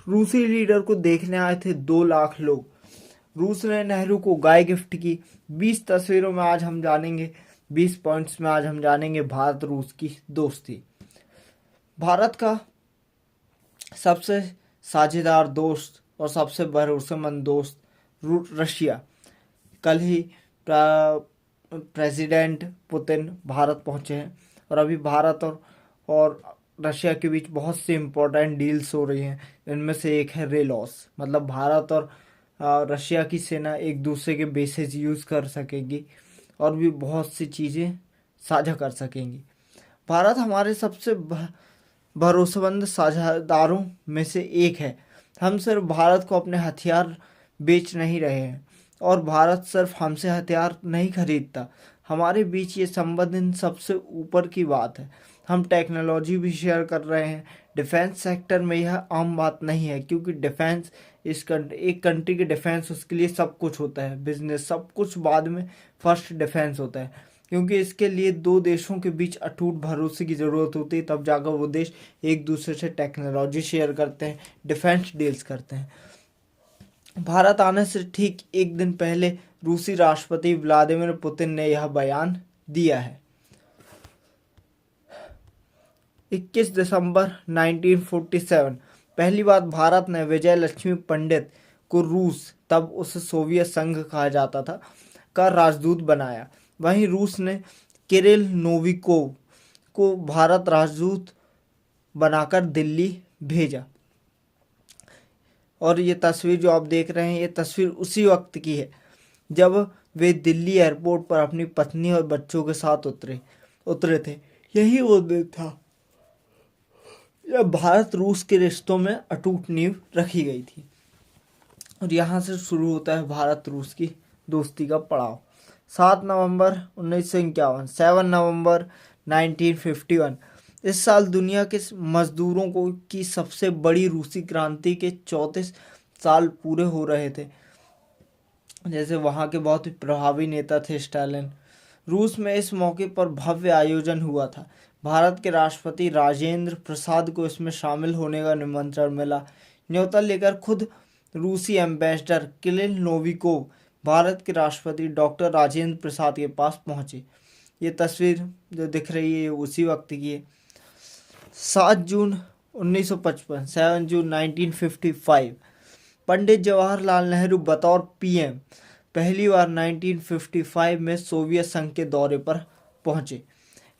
रूसी लीडर को देखने आए थे 2 लाख लोग। रूस ने नेहरू को गाय गिफ्ट की। 20 तस्वीरों में आज हम जानेंगे, 20 पॉइंट्स में आज हम जानेंगे भारत रूस की दोस्ती। भारत का सबसे साझेदार दोस्त और सबसे भरोसेमंद दोस्त रशिया। कल ही प्रेसिडेंट पुतिन भारत पहुंचे हैं और अभी भारत और रशिया के बीच बहुत सी इम्पोर्टेंट डील्स हो रही हैं। इनमें से एक है रेलॉस, मतलब भारत और रशिया की सेना एक दूसरे के बेसेस यूज़ कर सकेगी और भी बहुत सी चीज़ें साझा कर सकेंगी। भारत हमारे सबसे भरोसेमंद साझेदारों में से एक है। हम सिर्फ भारत को अपने हथियार बेच नहीं रहे हैं और भारत सिर्फ हमसे हथियार नहीं खरीदता। हमारे बीच ये संबंध इन सबसे ऊपर की बात है। हम टेक्नोलॉजी भी शेयर कर रहे हैं। डिफेंस सेक्टर में यह आम बात नहीं है, क्योंकि डिफेंस एक कंट्री के डिफेंस, उसके लिए सब कुछ होता है, बिजनेस सब कुछ बाद में, फर्स्ट डिफेंस होता है, क्योंकि इसके लिए 2 देशों के बीच अटूट भरोसे की ज़रूरत होती है। तब जाकर वो देश एक दूसरे से टेक्नोलॉजी शेयर करते हैं, डिफेंस डील्स करते हैं। भारत आने से ठीक एक दिन पहले रूसी राष्ट्रपति व्लादिमीर पुतिन ने यह बयान दिया है। 21 दिसंबर 1947 पहली बार भारत ने विजय लक्ष्मी पंडित को रूस, तब उसे सोवियत संघ कहा जाता था, का राजदूत बनाया। वहीं रूस ने किरिल नोविकोव को भारत राजदूत बनाकर दिल्ली भेजा। और ये तस्वीर जो आप देख रहे हैं, ये तस्वीर उसी वक्त की है जब वे दिल्ली एयरपोर्ट पर अपनी पत्नी और बच्चों के साथ उतरे थे। यही वो दिन था जब भारत रूस के रिश्तों में अटूट नींव रखी गई थी। और यहाँ से शुरू होता है भारत रूस की दोस्ती का पड़ाव। 7 नवंबर 1951, 7 नवंबर 1951। इस साल दुनिया के मजदूरों को की सबसे बड़ी रूसी क्रांति के 34 साल पूरे हो रहे थे। जैसे वहाँ के बहुत ही प्रभावी नेता थे स्टालिन। रूस में इस मौके पर भव्य आयोजन हुआ था। भारत के राष्ट्रपति राजेंद्र प्रसाद को इसमें शामिल होने का निमंत्रण मिला। न्योता लेकर खुद रूसी एम्बेसडर किरिल नोविकोव भारत के राष्ट्रपति डॉक्टर राजेंद्र प्रसाद के पास पहुंचे। ये तस्वीर जो दिख रही है ये उसी वक्त की है। 7 जून 1955, 7 जून 1955 पंडित जवाहरलाल नेहरू बतौर पीएम पहली बार 1955 में सोवियत संघ के दौरे पर पहुंचे।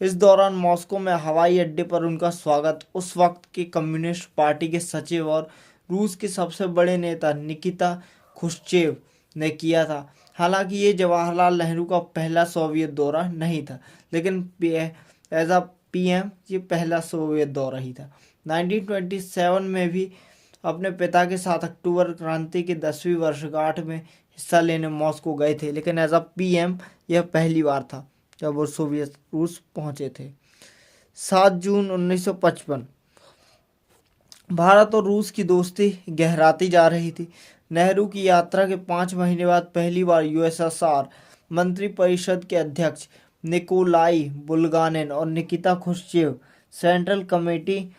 इस दौरान मॉस्को में हवाई अड्डे पर उनका स्वागत उस वक्त के कम्युनिस्ट पार्टी के सचिव और रूस के सबसे बड़े नेता निकिता खुश्चेव ने किया था। हालांकि ये जवाहरलाल नेहरू का पहला सोवियत दौरा नहीं था, लेकिन एज अ पीएम ये पहला सोवियत दौरा ही था। 1927 में भी अपने पिता के साथ अक्टूबर क्रांति की 10वीं वर्षगांठ में हिस्सा लेने मॉस्को गए थे, लेकिन एज अ पीएम यह पहली बार था जब वो सोवियत रूस पहुंचे थे। 7 जून 1955 भारत और रूस की दोस्ती गहराती जा रही थी। नेहरू की यात्रा के 5 महीने बाद पहली बार यूएसएसआर मंत्रिपरिषद के अध्यक्ष निकोलाई बुल्गानिन और निकिता खुश्चेव सेंट्रल कमेटी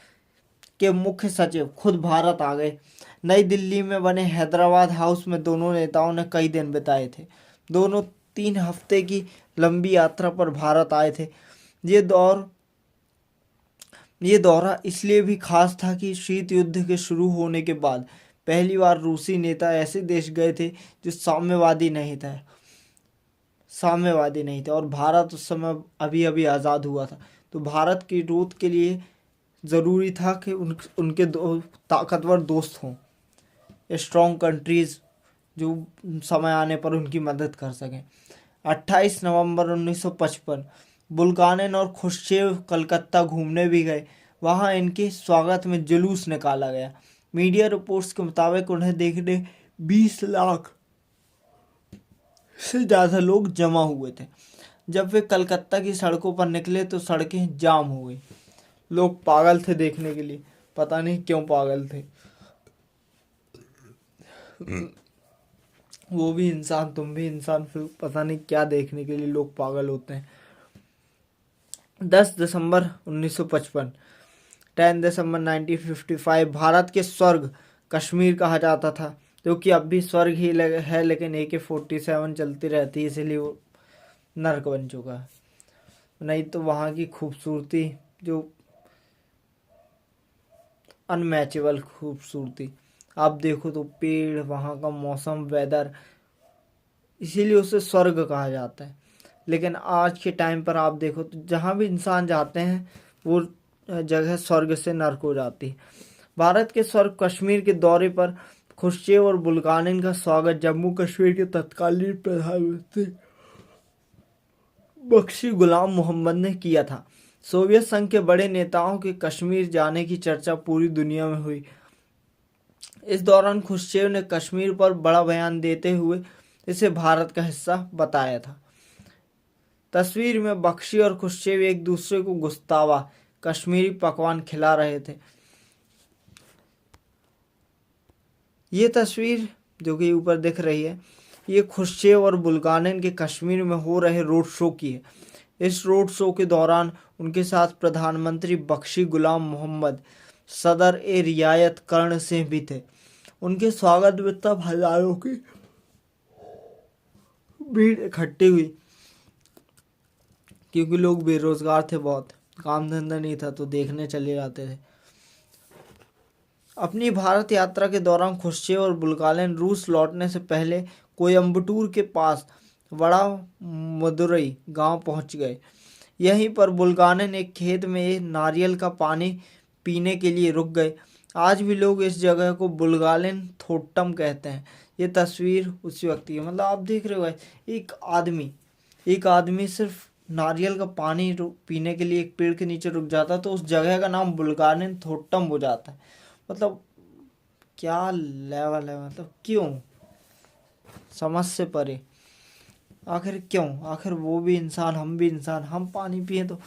के मुख्य सचिव खुद भारत आ गए। नई दिल्ली में बने हैदराबाद हाउस में दोनों नेताओं ने कई दिन बिताए थे। दोनों 3 हफ्ते की लंबी यात्रा पर भारत आए थे। ये दौरा इसलिए भी खास था कि शीत युद्ध के शुरू होने के बाद पहली बार रूसी नेता ऐसे देश गए थे जो साम्यवादी नहीं थे और भारत उस समय अभी अभी आज़ाद हुआ था। तो भारत की रूट के लिए ज़रूरी था कि उनके ताकतवर दोस्त हों, स्ट्रॉन्ग कंट्रीज़ जो समय आने पर उनकी मदद कर सकें। 28 नवंबर 1955 बुल्गानिन और खुश्चेव कलकत्ता घूमने भी गए। वहां इनके स्वागत में जुलूस निकाला गया। मीडिया रिपोर्ट्स के मुताबिक उन्हें देखने 20 लाख से ज़्यादा लोग जमा हुए थे। जब वे कलकत्ता की सड़कों पर निकले तो सड़कें जाम हो गई। लोग पागल थे देखने के लिए, पता नहीं क्यों पागल थे। वो भी इंसान, तुम भी इंसान, फिर पता नहीं क्या देखने के लिए लोग पागल होते हैं। 10 दिसंबर 1955 10 दिसंबर 1955 भारत के स्वर्ग कश्मीर कहा जाता था, जो कि अब भी स्वर्ग ही है, लेकिन AK-47 चलती रहती है, इसीलिए वो नर्क बन चुका है। नहीं तो वहाँ की खूबसूरती, जो अनमैचेबल खूबसूरती, आप देखो तो पेड़, वहाँ का मौसम, वेदर, इसीलिए उसे स्वर्ग कहा जाता है। लेकिन आज के टाइम पर आप देखो तो जहाँ भी इंसान जाते हैं वो जगह स्वर्ग से नर्क हो जाती है। भारत के स्वर्ग कश्मीर के दौरे पर खुर्शीद और बुल्गानिन का स्वागत जम्मू कश्मीर के तत्कालीन प्रधानमंत्री बख्शी गुलाम मोहम्मद ने किया था। सोवियत संघ के बड़े नेताओं के कश्मीर जाने की चर्चा पूरी दुनिया में हुई। इस दौरान खुर्शीद ने कश्मीर पर बड़ा बयान देते हुए इसे भारत का हिस्सा बताया था। तस्वीर में बख्शी और खुर्शीद एक दूसरे को गुस्तावा कश्मीरी पकवान खिला रहे थे। ये तस्वीर जो कि ऊपर दिख रही है, ये खुर्शीद और बुल्गानिन के कश्मीर में हो रहे रोड शो की है। इस रोड शो के दौरान उनके साथ प्रधानमंत्री बख्शी गुलाम मोहम्मद, सदर ए रियायत कर्ण सिंह भी थे। उनके स्वागत में तब हजारों की भीड़ इकट्ठी हुई, क्योंकि लोग बेरोजगार थे, बहुत काम धंधा नहीं था, तो देखने चले जाते थे। अपनी भारत यात्रा के दौरान खुर्शीद और बुल्गानिन रूस लौटने से पहले कोयम्बटूर के पास बड़ा मदुरई गांव पहुंच गए। यहीं पर बुल्गानिन एक खेत में नारियल का पानी पीने के लिए रुक गए। आज भी लोग इस जगह को बुल्गानिन थोट्टम कहते हैं। ये तस्वीर उसी वक्त की है। मतलब आप देख रहे हो एक आदमी सिर्फ नारियल का पानी पीने के लिए एक पेड़ के नीचे रुक जाता, तो उस जगह का नाम बुल्गानिन थोट्टम हो जाता है। मतलब क्या लेवल है, मतलब क्यों, समझ से परे। आखिर क्यों, आखिर वो भी इंसान, हम भी इंसान। हम पानी पिए तो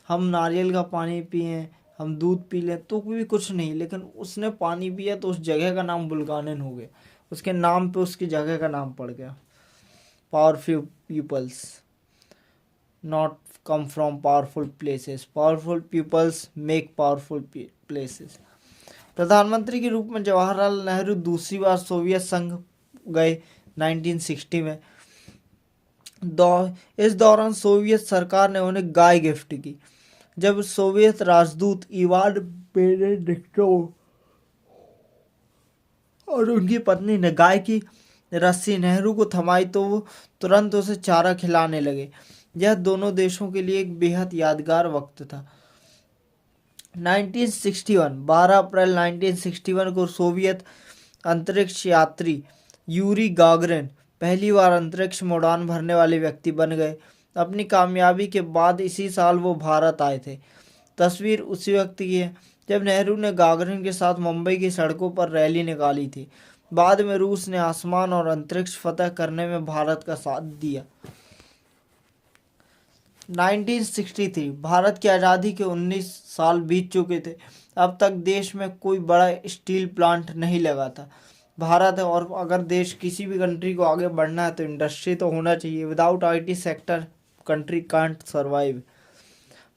हम नारियल का पानी पिए, हम दूध पी लें तो भी कुछ नहीं, लेकिन उसने पानी पिया तो उस जगह का नाम बुल्गानिन हो गया, उसके नाम पे उसकी जगह का नाम पड़ गया। Powerful peoples not come from powerful places, powerful peoples make powerful places. प्रधानमंत्री के रूप में जवाहरलाल नेहरू दूसरी बार सोवियत संघ गए 1960 में। इस दौरान सोवियत सरकार ने उन्हें गाय गिफ्ट की। जब सोवियत राजदूत इवान बेनेडिक्टोव और उनकी पत्नी ने गाय की रस्सी नेहरू को थमाई तो वो तुरंत उसे चारा खिलाने लगे। यह दोनों देशों के लिए एक बेहद यादगार वक्त था। 12 अप्रैल 1961 को सोवियत अंतरिक्ष यात्री यूरी गागरिन पहली बार अंतरिक्ष में उड़ान भरने वाले व्यक्ति बन गए। अपनी कामयाबी के बाद इसी साल वो भारत आए थे। तस्वीर उसी वक्त की है जब नेहरू ने गागरिन के साथ मुंबई की सड़कों पर रैली निकाली थी। बाद में रूस ने आसमान और अंतरिक्ष फतह करने में भारत का साथ दिया। 1963 भारत की आज़ादी के 19 साल बीत चुके थे। अब तक देश में कोई बड़ा स्टील प्लांट नहीं लगा था। भारत है, और अगर देश किसी भी कंट्री को आगे बढ़ना है तो इंडस्ट्री तो होना चाहिए। Without IT sector country can't survive.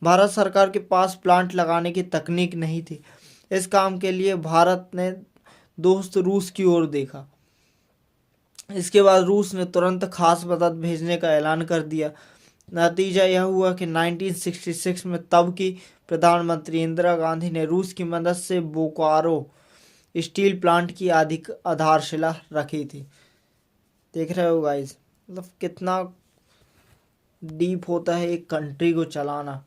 Bharat सरकार के पास प्लांट लगाने की तकनीक नहीं थी। इस काम के लिए भारत ने दोस्त रूस की ओर देखा। इसके बाद रूस ने तुरंत खास मदद भेजने का ऐलान कर दिया। नतीजा यह हुआ कि 1966 में तब की प्रधानमंत्री इंदिरा गांधी ने रूस की मदद से बोकारो स्टील प्लांट की आधारशिला रखी थी। देख रहे हो गाइस, मतलब कितना डीप होता है एक कंट्री को चलाना।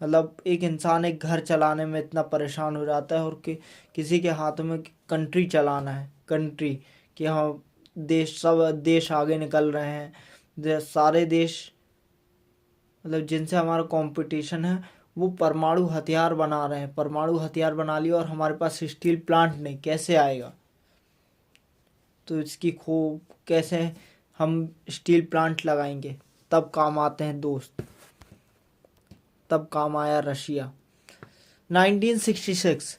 मतलब एक इंसान एक घर चलाने में इतना परेशान हो जाता है, और किसी के हाथों में कंट्री चलाना है, कंट्री कि हाँ सब देश आगे निकल रहे हैं। सारे देश मतलब जिनसे हमारा कंपटीशन है वो परमाणु हथियार बना रहे हैं। परमाणु हथियार बना लिया और हमारे पास स्टील प्लांट नहीं, कैसे आएगा। तो इसकी कैसे हम स्टील प्लांट लगाएंगे, तब काम आते हैं दोस्त। तब काम आया रशिया। 1966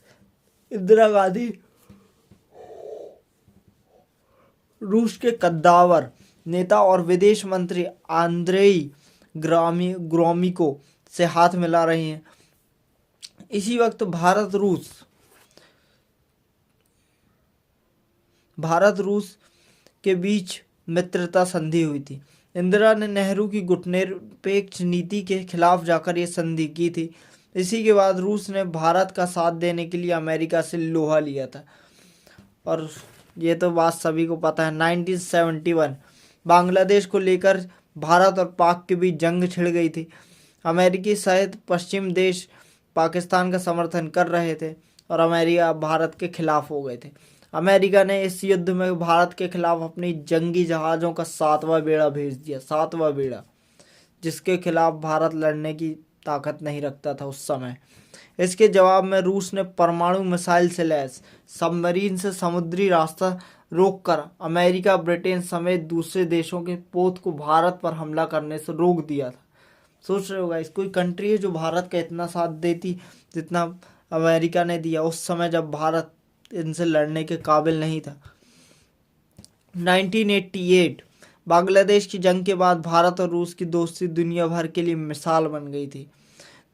इंदिरा गांधी रूस के कद्दावर नेता और विदेश मंत्री आंद्रेई ग्रोमिको से हाथ मिला रही हैं। इसी वक्त भारत रूस भारत रूस के बीच मित्रता संधि हुई थी। इंदिरा ने नेहरू की गुटनिरपेक्ष नीति के खिलाफ जाकर ये संधि की थी। इसी के बाद रूस ने भारत का साथ देने के लिए अमेरिका से लोहा लिया था। और ये तो बात सभी को पता है। 1971 बांग्लादेश को लेकर भारत और पाक के बीच जंग छिड़ गई थी। अमेरिकी सहित पश्चिम देश पाकिस्तान का समर्थन कर रहे थे और अमेरिका भारत के खिलाफ हो गए थे। अमेरिका ने इस युद्ध में भारत के खिलाफ अपनी जंगी जहाज़ों का 7वां बेड़ा भेज दिया। 7वां बेड़ा, जिसके खिलाफ भारत लड़ने की ताकत नहीं रखता था उस समय। इसके जवाब में रूस ने परमाणु मिसाइल से लैस सबमरीन से समुद्री रास्ता रोककर अमेरिका, ब्रिटेन समेत दूसरे देशों के पोत को भारत पर हमला करने से रोक दिया था। सोच रहे होगा, इस कोई कंट्री है जो भारत का इतना साथ देती जितना अमेरिका ने दिया उस समय जब भारत इनसे लड़ने के काबिल नहीं था। 1988 बांग्लादेश की जंग के बाद भारत और रूस की दोस्ती दुनिया भर के लिए मिसाल बन गई थी।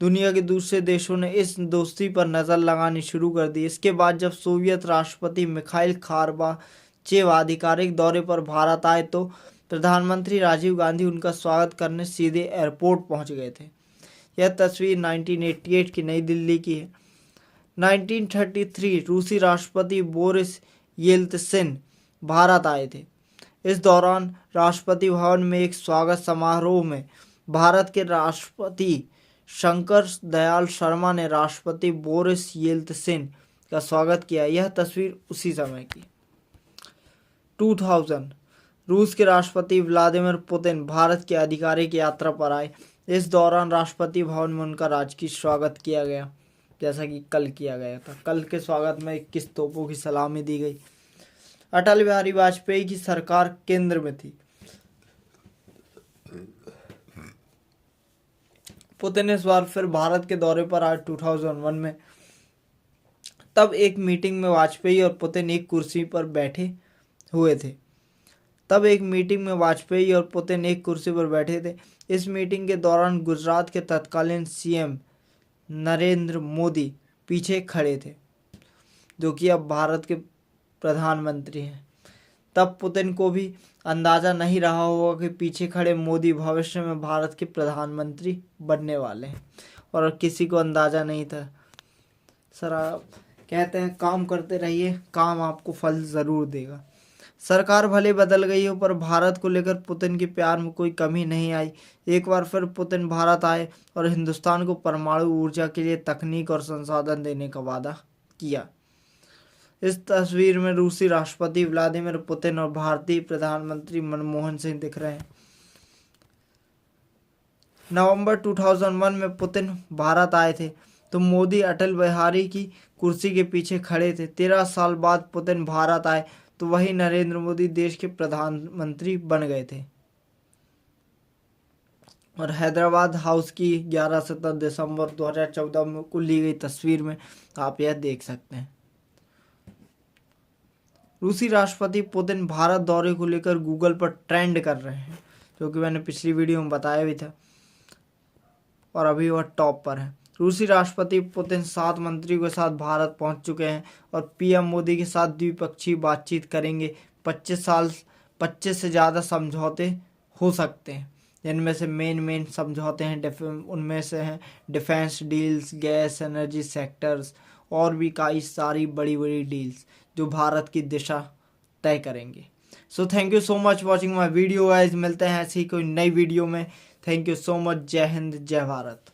दुनिया के दूसरे देशों ने इस दोस्ती पर नज़र लगानी शुरू कर दी। इसके बाद जब सोवियत राष्ट्रपति मिखाइल खारबाचेव आधिकारिक दौरे पर भारत आए तो प्रधानमंत्री राजीव गांधी उनका स्वागत करने सीधे एयरपोर्ट पहुंच गए थे। यह तस्वीर 1988 की नई दिल्ली की है। 1933 रूसी राष्ट्रपति बोरिस येल्त्सिन भारत आए थे। इस दौरान राष्ट्रपति भवन में एक स्वागत समारोह में भारत के राष्ट्रपति शंकर दयाल शर्मा ने राष्ट्रपति बोरिस येल्त्सिन का स्वागत किया। यह तस्वीर उसी समय की। 2000 रूस के राष्ट्रपति व्लादिमीर पुतिन भारत की आधिकारिक यात्रा पर आए। इस दौरान राष्ट्रपति भवन में उनका राजकीय स्वागत किया गया, जैसा कि कल किया गया था। कल के स्वागत में 21 तोपों की सलामी दी गई। अटल बिहारी वाजपेयी की सरकार केंद्र में थी। पुतिन इस बार फिर भारत के दौरे पर आए 2001 में। तब एक मीटिंग में वाजपेयी और पुतिन एक कुर्सी पर बैठे थे। इस मीटिंग के दौरान गुजरात के तत्कालीन सीएम नरेंद्र मोदी पीछे खड़े थे, जो कि अब भारत के प्रधानमंत्री हैं। तब पुतिन को भी अंदाज़ा नहीं रहा होगा कि पीछे खड़े मोदी भविष्य में भारत के प्रधानमंत्री बनने वाले हैं, और किसी को अंदाज़ा नहीं था। सर, आप कहते हैं काम करते रहिए, काम आपको फल ज़रूर देगा। सरकार भले बदल गई हो, पर भारत को लेकर पुतिन के प्यार में कोई कमी नहीं आई। एक बार फिर पुतिन भारत आए और हिंदुस्तान को परमाणु ऊर्जा के लिए तकनीक और संसाधन देने का वादा किया। इस तस्वीर में रूसी राष्ट्रपति व्लादिमीर पुतिन और भारतीय प्रधानमंत्री मनमोहन सिंह दिख रहे हैं। नवंबर 2001 में पुतिन भारत आए थे तो मोदी अटल बिहारी की कुर्सी के पीछे खड़े थे। 13 साल बाद पुतिन भारत आए तो वही नरेंद्र मोदी देश के प्रधानमंत्री बन गए थे। और हैदराबाद हाउस की 11 से 10 दिसंबर 2014 में को ली गई तस्वीर में आप यह देख सकते हैं। रूसी राष्ट्रपति पुतिन भारत दौरे को लेकर गूगल पर ट्रेंड कर रहे हैं, जो कि मैंने पिछली वीडियो में बताया भी था, और अभी वह टॉप पर है। रूसी राष्ट्रपति पुतिन 7 मंत्रियों के साथ भारत पहुंच चुके हैं और पीएम मोदी के साथ द्विपक्षीय बातचीत करेंगे। 25 से ज़्यादा समझौते हो सकते हैं, जिनमें से मेन समझौते हैं उनमें से हैं defence deals, gas, energy sectors और भी कई सारी बड़ी डील्स जो भारत की दिशा तय करेंगे। So thank you so much watching my video guys. मिलते हैं ऐसी कोई नई वीडियो में। Thank you so much. जय हिंद, जय भारत।